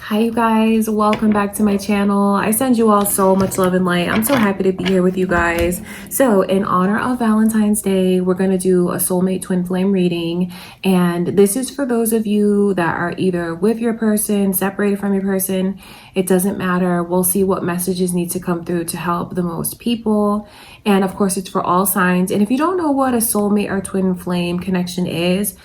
Hi you guys, welcome back to my channel. I send you all so much love and light. I'm so happy to be here with you guys. So in honor of Valentine's Day, we're going to do a soulmate twin flame reading. And this is for those of you that are either with your person, separated from your person. It doesn't matter. We'll see what messages need to come through to help the most people. And of course, it's for all signs. And if you don't know what a soulmate or twin flame connection is,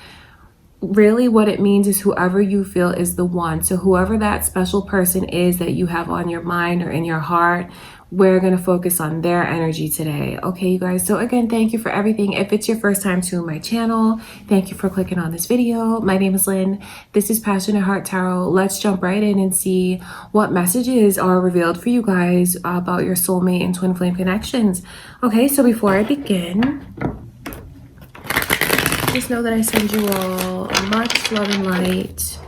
really what it means is whoever you feel is the one. So whoever that special person is that you have on your mind or in your heart, we're going to focus on their energy today. Okay, you guys. So again, thank you for everything. If it's your first time to my channel, thank you for clicking on this video. My name is Lynn. This is Passionate Heart Tarot. Let's jump right in and see what messages are revealed for you guys about your soulmate and twin flame connections. Okay, so before I begin, just know that I send you all much love and light.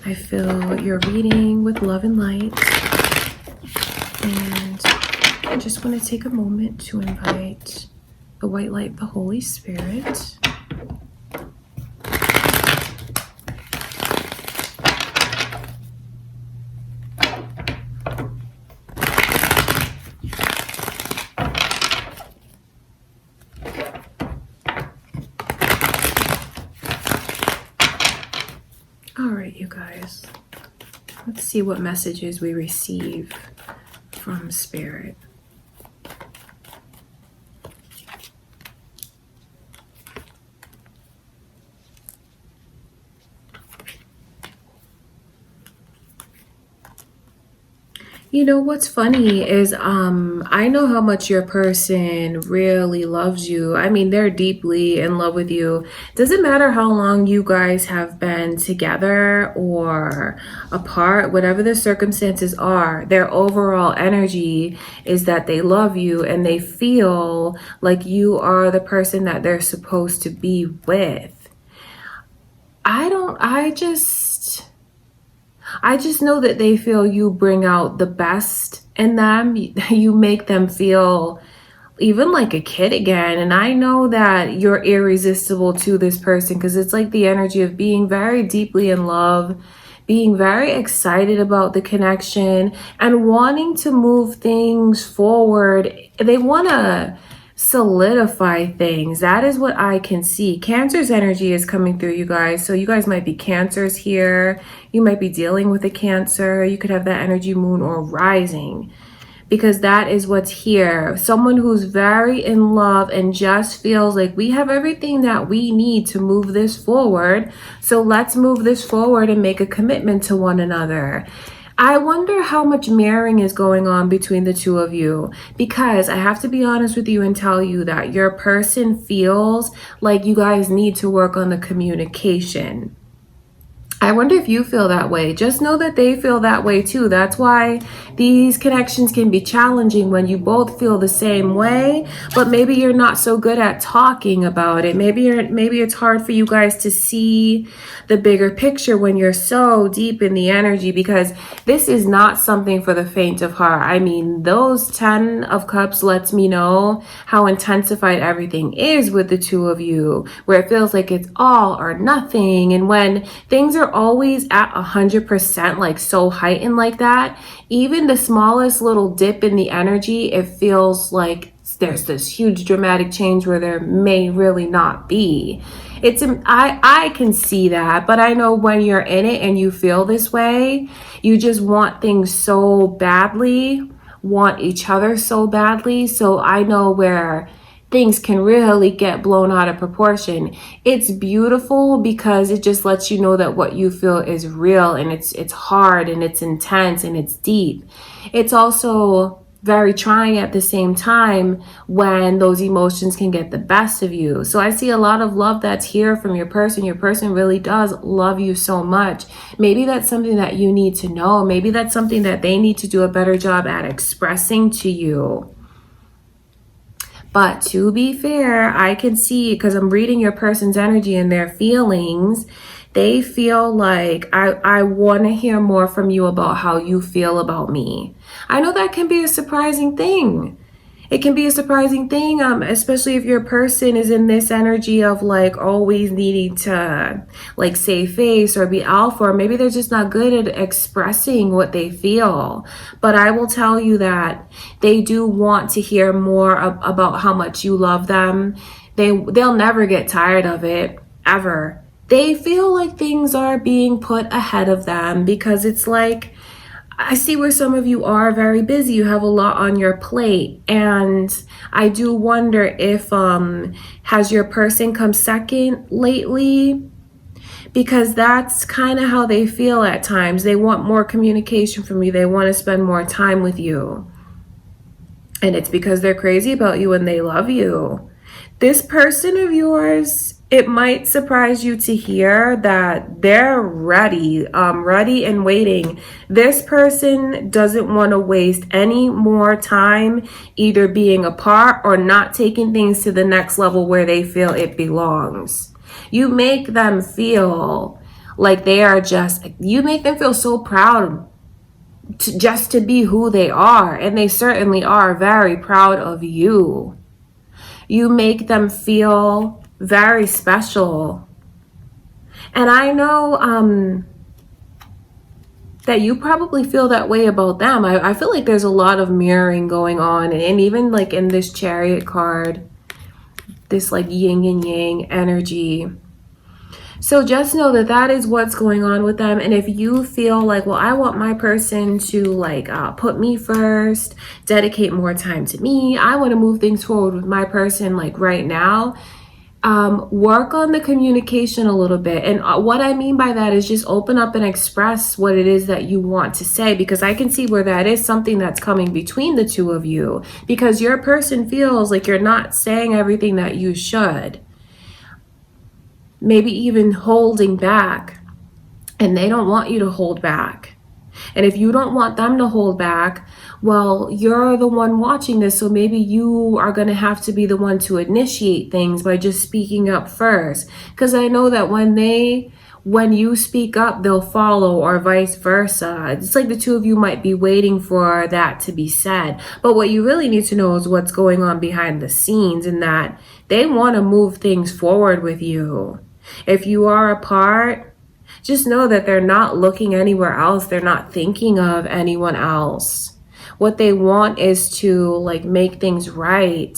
I fill your reading with love and light. And I just want to take a moment to invite the white light, the Holy Spirit. All right, you guys, let's see what messages we receive from Spirit. You know, what's funny is I know how much your person really loves you. I mean, they're deeply in love with you. Doesn't matter how long you guys have been together or apart, whatever the circumstances are, their overall energy is that they love you and they feel like you are the person that they're supposed to be with. I just know that they feel you bring out the best in them. You make them feel even like a kid again. And I know that you're irresistible to this person because it's like the energy of being very deeply in love, being very excited about the connection and wanting to move things forward. They want to solidify things. That is what I can see. Cancer's energy is coming through, you guys. So you guys might be Cancers here. You might be dealing with a Cancer. You could have that energy, moon or rising, because that is what's here. Someone who's very in love and just feels like we have everything that we need to move this forward. So let's move this forward and make a commitment to one another. I wonder how much mirroring is going on between the two of you, because I have to be honest with you and tell you that your person feels like you guys need to work on the communication. I wonder if you feel that way. Just know that they feel that way too. That's why these connections can be challenging when you both feel the same way, but maybe you're not so good at talking about it. Maybe it's hard for you guys to see the bigger picture when you're so deep in the energy, because this is not something for the faint of heart. I mean, those 10 of Cups lets me know how intensified everything is with the two of you, where it feels like it's all or nothing. And when things are always at 100%, like so heightened like that, even the smallest little dip in the energy, it feels like there's this huge dramatic change where there may really not be. I can see that, but I know when you're in it and you feel this way, you just want things so badly, want each other so badly. So I know where things can really get blown out of proportion. It's beautiful because it just lets you know that what you feel is real, and it's hard and it's intense and it's deep. It's also very trying at the same time when those emotions can get the best of you. So I see a lot of love that's here from your person. Your person really does love you so much. Maybe that's something that you need to know. Maybe that's something that they need to do a better job at expressing to you. But to be fair, I can see, because I'm reading your person's energy and their feelings, they feel like I want to hear more from you about how you feel about me. I know that can be a surprising thing. It can be a surprising thing, especially if your person is in this energy of like always needing to like save face or be alpha, or maybe they're just not good at expressing what they feel. But I will tell you that they do want to hear more about how much you love them. They'll never get tired of it, ever. They feel like things are being put ahead of them because it's like, I see where some of you are very busy. You have a lot on your plate. And I do wonder if, has your person come second lately? Because that's kind of how they feel at times. They want more communication from you. They want to spend more time with you. And it's because they're crazy about you and they love you. This person of yours, it might surprise you to hear that they're ready and waiting. This person doesn't want to waste any more time either being apart or not taking things to the next level where they feel it belongs. You make them feel like you make them feel so proud just to be who they are, and they certainly are very proud of you. You make them feel very special. And I know that you probably feel that way about them. I feel like there's a lot of mirroring going on. And even like in this Chariot card, this like yin and yang energy. So just know that that is what's going on with them. And if you feel like, well, I want my person to like put me first, dedicate more time to me, I want to move things forward with my person like right now, work on the communication a little bit. And what I mean by that is just open up and express what it is that you want to say, because I can see where that is something that's coming between the two of you, because your person feels like you're not saying everything that you should. Maybe even holding back, and they don't want you to hold back. And if you don't want them to hold back, well, you're the one watching this, so maybe you are going to have to be the one to initiate things by just speaking up first. Because I know that when you speak up, they'll follow, or vice versa. It's like the two of you might be waiting for that to be said. But what you really need to know is what's going on behind the scenes, and that they want to move things forward with you. If you are apart, just know that they're not looking anywhere else. They're not thinking of anyone else. What they want is to like make things right,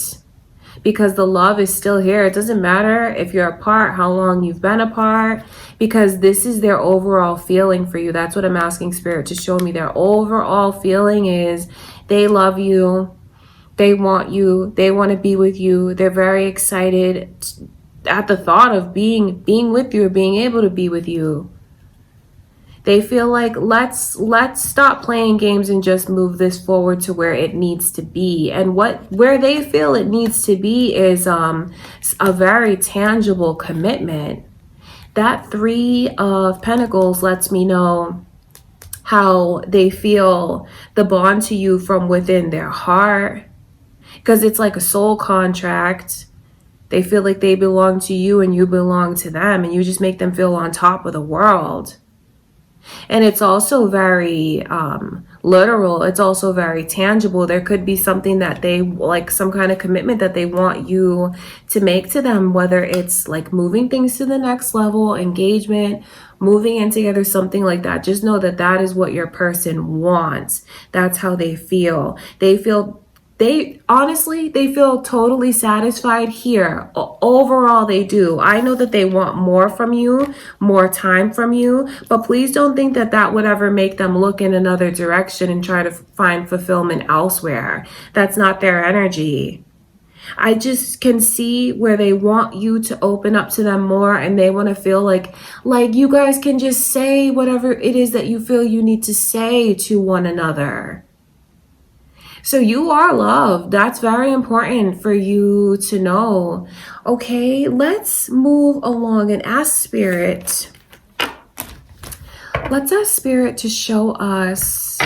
because the love is still here. It doesn't matter if you're apart, how long you've been apart, because this is their overall feeling for you. That's what I'm asking Spirit to show me. Their overall feeling is they love you. They want you. They want to be with you. They're very excited at the thought of being with you, or being able to be with you. They feel like let's stop playing games and just move this forward to where it needs to be. And where they feel it needs to be is a very tangible commitment. That 3 of Pentacles lets me know how they feel the bond to you from within their heart, because it's like a soul contract. They feel like they belong to you and you belong to them, and you just make them feel on top of the world. And it's also very literal. It's also very tangible. There could be something that they like, some kind of commitment that they want you to make to them, whether it's like moving things to the next level, engagement, moving in together, something like that. Just know that that is what your person wants. That's how they feel. They honestly feel totally satisfied here. Overall, they do. I know that they want more from you, more time from you, but please don't think that that would ever make them look in another direction and try to find fulfillment elsewhere. That's not their energy. I just can see where they want you to open up to them more, and they want to feel like you guys can just say whatever it is that you feel you need to say to one another. So you are loved. That's very important for you to know. Okay, let's move along and ask Spirit. Let's ask Spirit to show us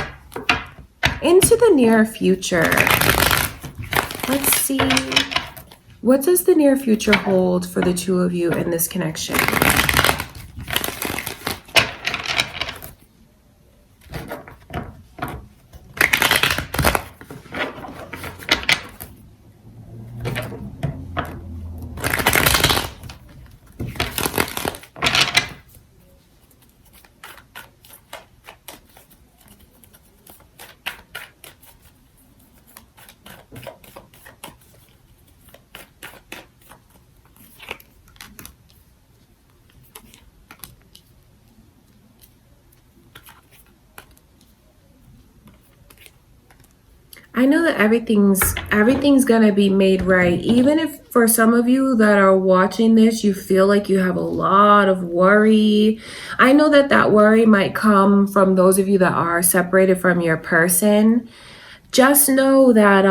into the near future. Let's see. What does the near future hold for the two of you in this connection? I know that everything's gonna be made right. Even if for some of you that are watching this, you feel like you have a lot of worry. I know that that worry might come from those of you that are separated from your person. Just know that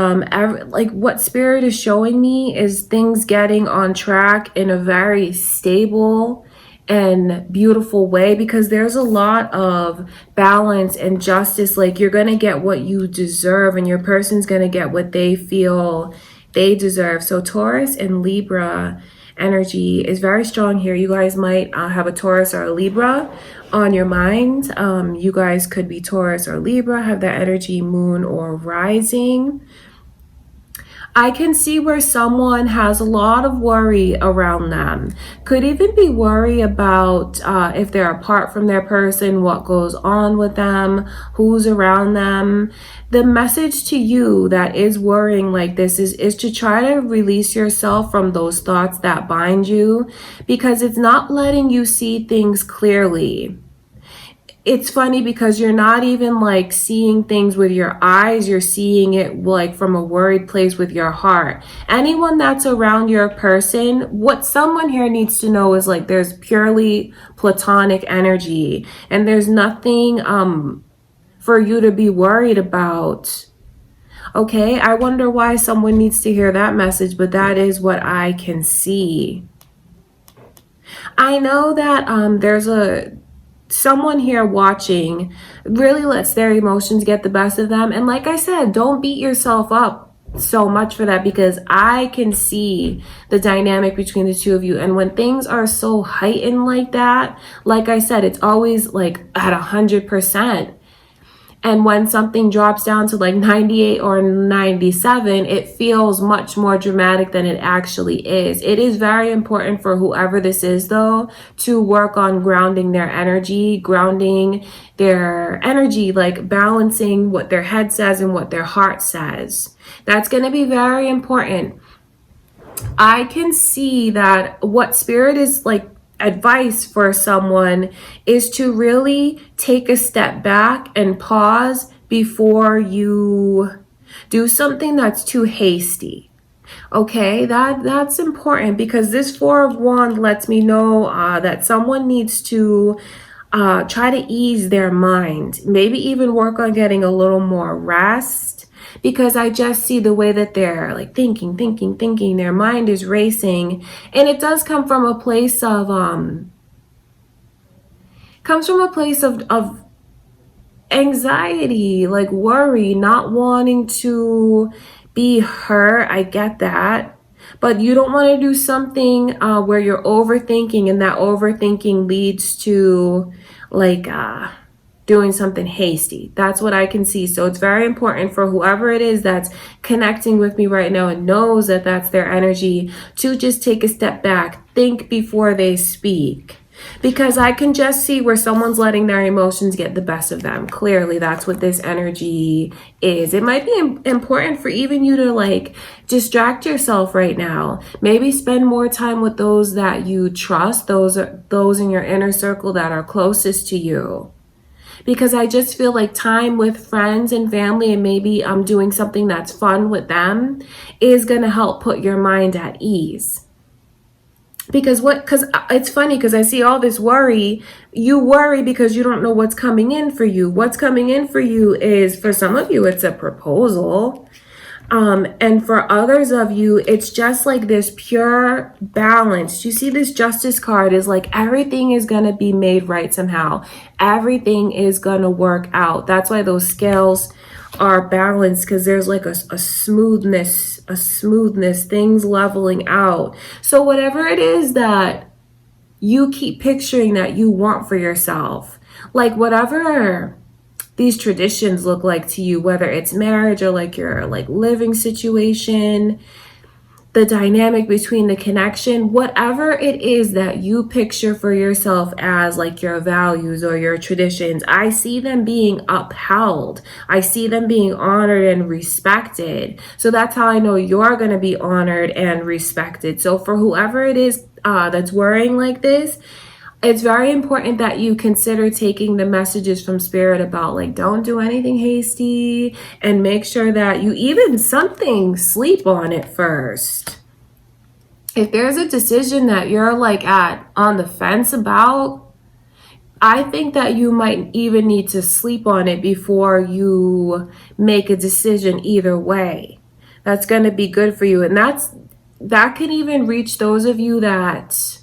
like what spirit is showing me is things getting on track in a very stable and beautiful way, because there's a lot of balance and justice. Like, you're going to get what you deserve, and your person's going to get what they feel they deserve. So Taurus and Libra energy is very strong here. You guys might have a Taurus or a Libra on your mind. You guys could be Taurus or Libra, have that energy, moon or rising. I can see where someone has a lot of worry around them. Could even be worry about if they're apart from their person, what goes on with them, who's around them. The message to you that is worrying like this is to try to release yourself from those thoughts that bind you, because it's not letting you see things clearly. It's funny because you're not even like seeing things with your eyes, you're seeing it like from a worried place with your heart. Anyone that's around your person, what someone here needs to know is like there's purely platonic energy, and there's nothing for you to be worried about. Okay, I wonder why someone needs to hear that message, but that is what I can see. I know that there's someone here watching really lets their emotions get the best of them. And like I said, don't beat yourself up so much for that, because I can see the dynamic between the two of you. And when things are so heightened like that, like I said, it's always like at 100%. And when something drops down to like 98 or 97, it feels much more dramatic than it actually is. It is very important for whoever this is, though, to work on grounding their energy, like balancing what their head says and what their heart says. That's going to be very important. I can see that what spirit is like advice for someone is to really take a step back and pause before you do something that's too hasty. Okay, that's important, because this Four of Wands lets me know that someone needs to try to ease their mind, maybe even work on getting a little more rest, because I just see the way that they're like thinking, their mind is racing. And it does come from a place of anxiety, like worry, not wanting to be hurt. I get that. But you don't want to do something where you're overthinking, and that overthinking leads to like doing something hasty. That's what I can see. So it's very important for whoever it is that's connecting with me right now and knows that that's their energy, to just take a step back, think before they speak. Because I can just see where someone's letting their emotions get the best of them. Clearly, that's what this energy is. It might be important for even you to like distract yourself right now. Maybe spend more time with those that you trust, those in your inner circle that are closest to you. Because I just feel like time with friends and family, and maybe I'm doing something that's fun with them, is going to help put your mind at ease. Because it's funny, because I see all this worry. You worry because you don't know what's coming in for you. What's coming in for you is, for some of you, it's a proposal. And for others of you, it's just like this pure balance. You see this Justice card is like everything is going to be made right somehow. Everything is going to work out. That's why those scales are balanced, because there's like a smoothness, things leveling out. So whatever it is that you keep picturing that you want for yourself, like whatever these traditions look like to you, whether it's marriage or like your like living situation, the dynamic between the connection, whatever it is that you picture for yourself as like your values or your traditions, I see them being upheld. I see them being honored and respected. So that's how I know you're going to be honored and respected. So for whoever it is that's worrying like this, It's very important that you consider taking the messages from spirit about like don't do anything hasty, and make sure that you even something sleep on it first. If there's a decision that you're like at on the fence about, I think that you might even need to sleep on it before you make a decision either way. That's going to be good for you. And that can even reach those of you that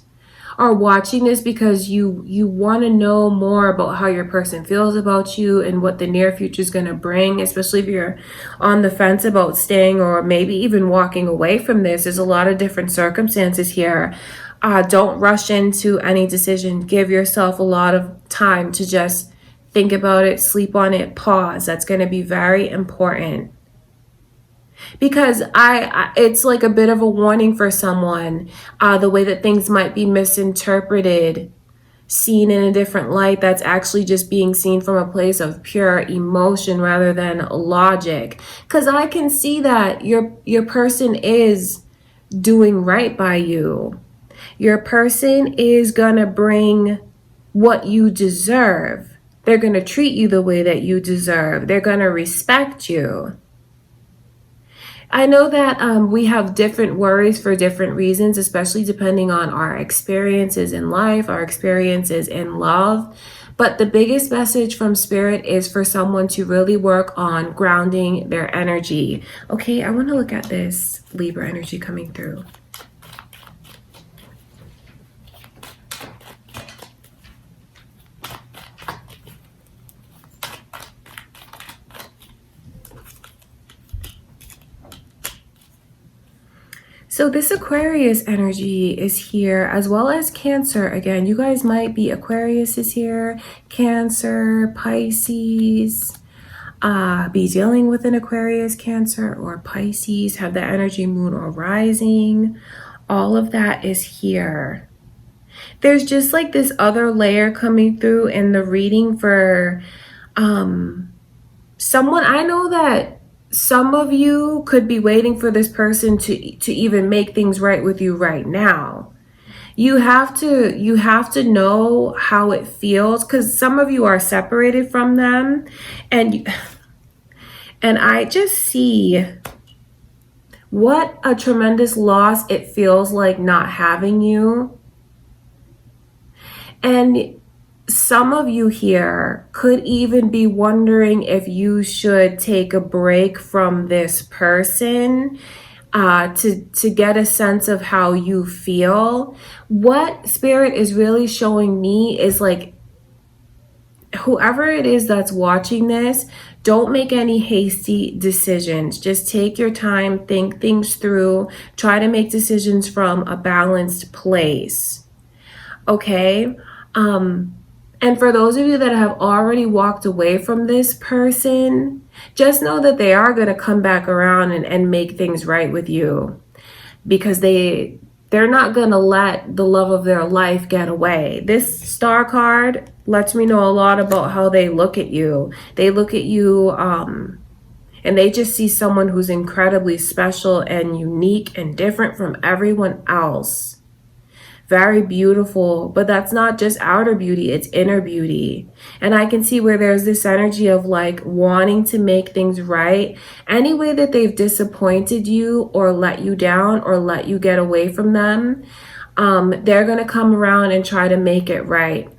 are watching this because you want to know more about how your person feels about you and what the near future is going to bring, especially if you're on the fence about staying or maybe even walking away from this. There's a lot of different circumstances here. Don't rush into any decision. Give yourself a lot of time to just think about it, sleep on it, pause. That's going to be very important. Because it's like a bit of a warning for someone, the way that things might be misinterpreted, seen in a different light, that's actually just being seen from a place of pure emotion rather than logic. Because I can see that your person is doing right by you. Your person is gonna bring what you deserve. They're gonna treat you the way that you deserve. They're gonna respect you. I know that we have different worries for different reasons, especially depending on our experiences in life, our experiences in love. But the biggest message from Spirit is for someone to really work on grounding their energy. Okay, I want to look at this Libra energy coming through. So this Aquarius energy is here, as well as Cancer. Again, you guys might be Aquarius is here, Cancer, Pisces, be dealing with an Aquarius, Cancer, or Pisces, have that energy, moon or rising. All of that is here. There's just like this other layer coming through in the reading for someone. I know that some of you could be waiting for this person to even make things right with you right now. You have to know how it feels, because some of you are separated from them, and I just see what a tremendous loss it feels like not having you. And some of you here could even be wondering if you should take a break from this person to get a sense of how you feel. What Spirit is really showing me is like, whoever it is that's watching this, don't make any hasty decisions. Just take your time, think things through, try to make decisions from a balanced place. Okay? And for those of you that have already walked away from this person, just know that they are going to come back around and make things right with you, because they're not going to let the love of their life get away. This star card lets me know a lot about how they look at you. They look at you and they just see someone who's incredibly special and unique and different from everyone else. Very beautiful, but that's not just outer beauty, it's inner beauty. And I can see where there's this energy of like wanting to make things right. Any way that they've disappointed you or let you down or let you get away from them, they're going to come around and try to make it right.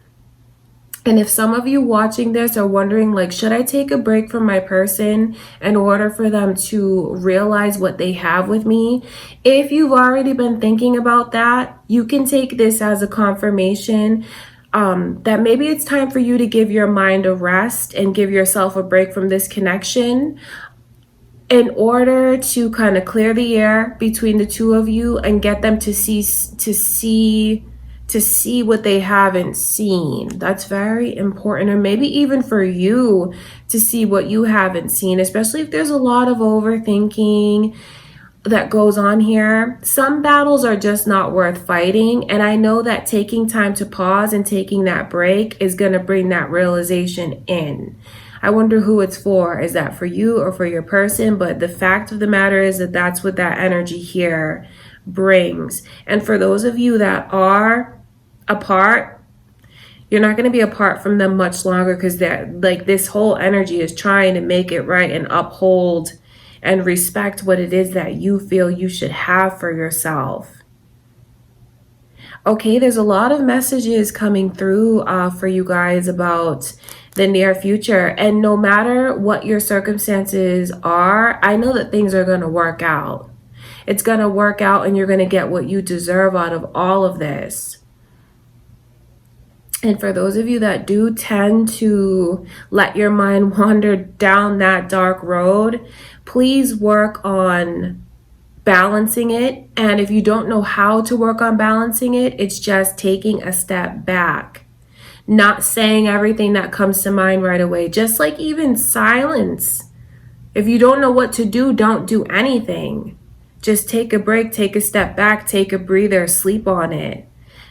And if some of you watching this are wondering, like, should I take a break from my person in order for them to realize what they have with me? If you've already been thinking about that, you can take this as a confirmation that maybe it's time for you to give your mind a rest and give yourself a break from this connection in order to kind of clear the air between the two of you and get them to see what they haven't seen. That's very important. Or maybe even for you to see what you haven't seen, especially if there's a lot of overthinking that goes on here. Some battles are just not worth fighting. And I know that taking time to pause and taking that break is going to bring that realization in. I wonder who it's for. Is that for you or for your person? But the fact of the matter is that that's what that energy here brings. And for those of you that are apart, You're not going to be apart from them much longer because that, like, this whole energy is trying to make it right and uphold and respect what it is that you feel you should have for yourself. Okay, there's a lot of messages coming through for you guys about the near future. And no matter what your circumstances are, I know that things are going to work out. It's going to work out and you're going to get what you deserve out of all of this. And for those of you that do tend to let your mind wander down that dark road, please work on balancing it. And if you don't know how to work on balancing it, it's just taking a step back, not saying everything that comes to mind right away, just like even silence. If you don't know what to do, don't do anything. Just take a break, take a step back, take a breather, sleep on it.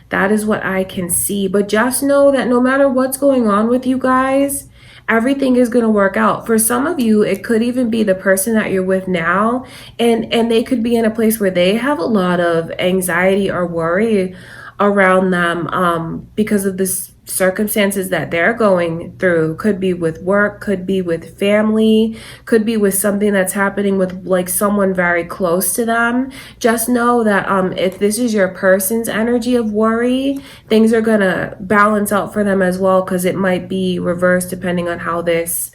That is what I can see. But just know that no matter what's going on with you guys, everything is going to work out. For some of you, it could even be the person that you're with now, and they could be in a place where they have a lot of anxiety or worry around them because of the circumstances that they're going through. Could be with work, could be with family, could be with something that's happening with like someone very close to them. Just know that if this is your person's energy of worry, things are gonna balance out for them as well, because it might be reversed depending on how this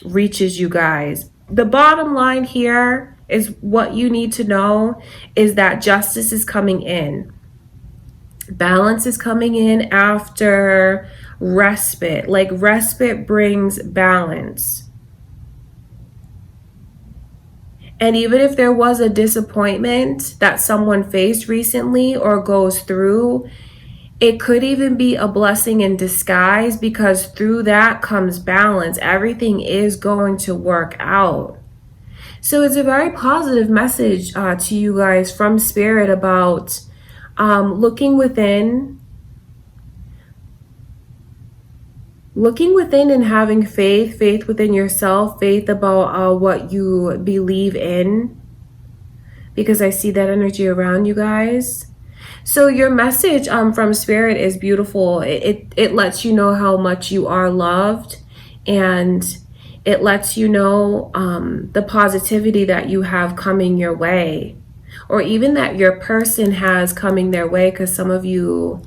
reaches you guys. The bottom line here is what you need to know is that justice is coming in. Balance is coming in after respite. Like, respite brings balance. And even if there was a disappointment that someone faced recently or goes through, it could even be a blessing in disguise, because through that comes balance. Everything is going to work out. So it's a very positive message to you guys from Spirit about looking within and having faith within yourself, faith about what you believe in, because I see that energy around you guys. So your message from Spirit is beautiful. It lets you know how much you are loved, and it lets you know the positivity that you have coming your way, or even that your person has coming their way, because some of you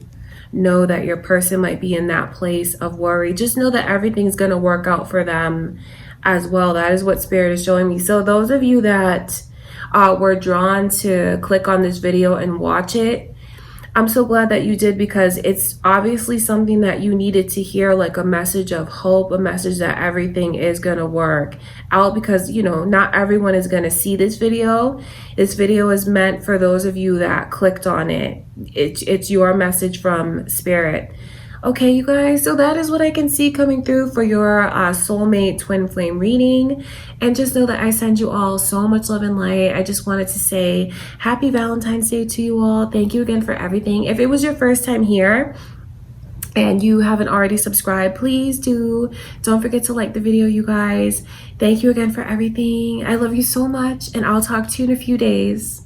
know that your person might be in that place of worry. Just know that everything's going to work out for them as well. That is what Spirit is showing me. So those of you that were drawn to click on this video and watch it, I'm so glad that you did, because it's obviously something that you needed to hear, like a message of hope, a message that everything is going to work out, because, you know, not everyone is going to see this video. This video is meant for those of you that clicked on it. It's your message from Spirit. Okay, you guys, so that is what I can see coming through for your soulmate twin flame reading. And just know that I send you all so much love and light. I just wanted to say happy Valentine's Day to you all. Thank you again for everything. If it was your first time here and you haven't already subscribed, please don't forget to like the video, you guys. Thank you again for everything. I love you so much, and I'll talk to you in a few days.